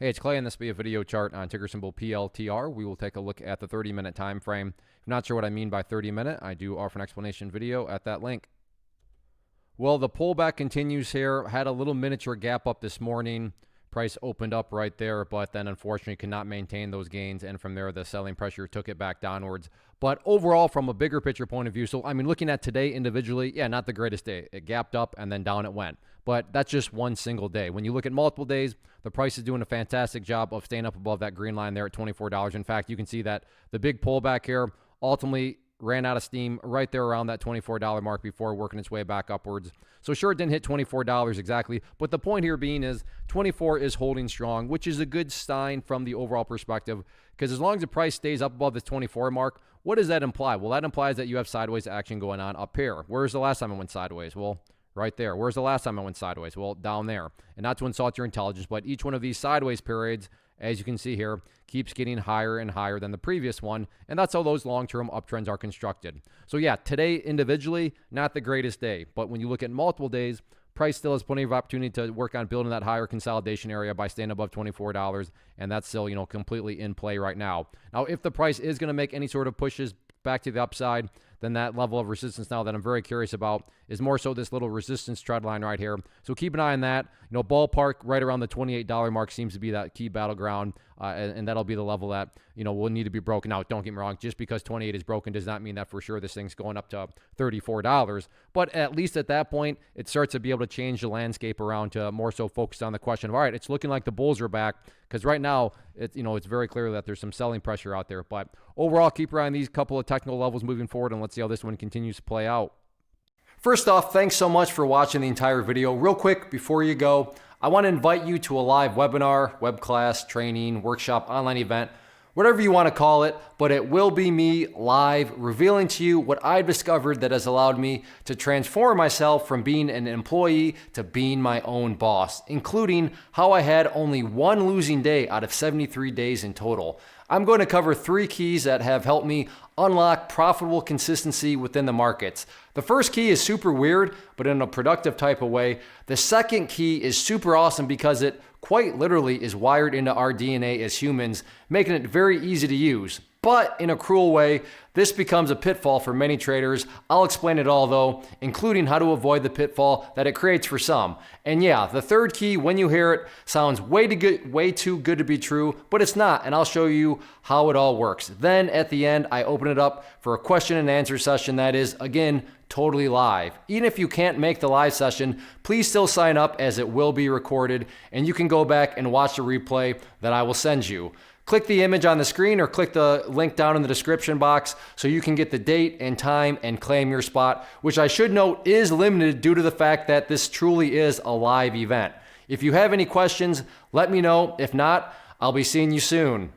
Hey, it's Clay, and this will be a video chart on ticker symbol PLTR. We will take a look at the 30-minute time frame. If you're not sure what I mean by 30-minute, I do offer an explanation video at that link. Well, the pullback continues here. Had a little miniature gap up this morning. Price opened up right there, but then unfortunately could not maintain those gains, and from there the selling pressure took it back downwards. But overall, from a bigger picture point of view, so I mean, looking at today individually, yeah, not the greatest day. It gapped up and then down it went. But that's just one single day. When you look at multiple days, the price is doing a fantastic job of staying up above that green line there at $24. In fact, you can see that the big pullback here ultimately ran out of steam right there around that $24 mark before working its way back upwards. So sure, it didn't hit $24 exactly, but the point here being is 24 is holding strong, which is a good sign from the overall perspective, because as long as the price stays up above this 24 mark, what does that imply? Well, that implies that you have sideways action going on up here. Where's the last time it went sideways? Well, right there. Where's the last time it went sideways? Well, down there. And not to insult your intelligence, but each one of these sideways periods, as you can see here, keeps getting higher and higher than the previous one, and that's how those long-term uptrends are constructed. So yeah, today individually, not the greatest day, but when you look at multiple days, price still has plenty of opportunity to work on building that higher consolidation area by staying above $24, and that's still, completely in play right now. Now, if the price is going to make any sort of pushes back to the upside, then that level of resistance now that I'm very curious about is more so this little resistance trend line right here. So keep an eye on that. Ballpark right around the $28 mark seems to be that key battleground, and that'll be the level that, will need to be broken. Now, don't get me wrong, just because 28 is broken does not mean that for sure this thing's going up to $34. But at least at that point, it starts to be able to change the landscape around to more so focused on the question of, all right, it's looking like the bulls are back, because right now, it's very clear that there's some selling pressure out there. But overall, keep your eye on these couple of technical levels moving forward, and let's see how this one continues to play out. First off, thanks so much for watching the entire video. Real quick, before you go, I want to invite you to a live webinar, web class, training, workshop, online event, whatever you want to call it, but it will be me live revealing to you what I've discovered that has allowed me to transform myself from being an employee to being my own boss, including how I had only one losing day out of 73 days in total. I'm going to cover 3 keys that have helped me unlock profitable consistency within the markets. The first key is super weird, but in a productive type of way. The second key is super awesome because it quite literally is wired into our DNA as humans, making it very easy to use. But in a cruel way, this becomes a pitfall for many traders. I'll explain it all though, including how to avoid the pitfall that it creates for some. And yeah, the third key, when you hear it, sounds way too good to be true, but it's not, and I'll show you how it all works. Then at the end, I open it up for a question and answer session that is, again, totally live. Even if you can't make the live session, please still sign up as it will be recorded, and you can go back and watch the replay that I will send you. Click the image on the screen or click the link down in the description box so you can get the date and time and claim your spot, which I should note is limited due to the fact that this truly is a live event. If you have any questions, let me know. If not, I'll be seeing you soon.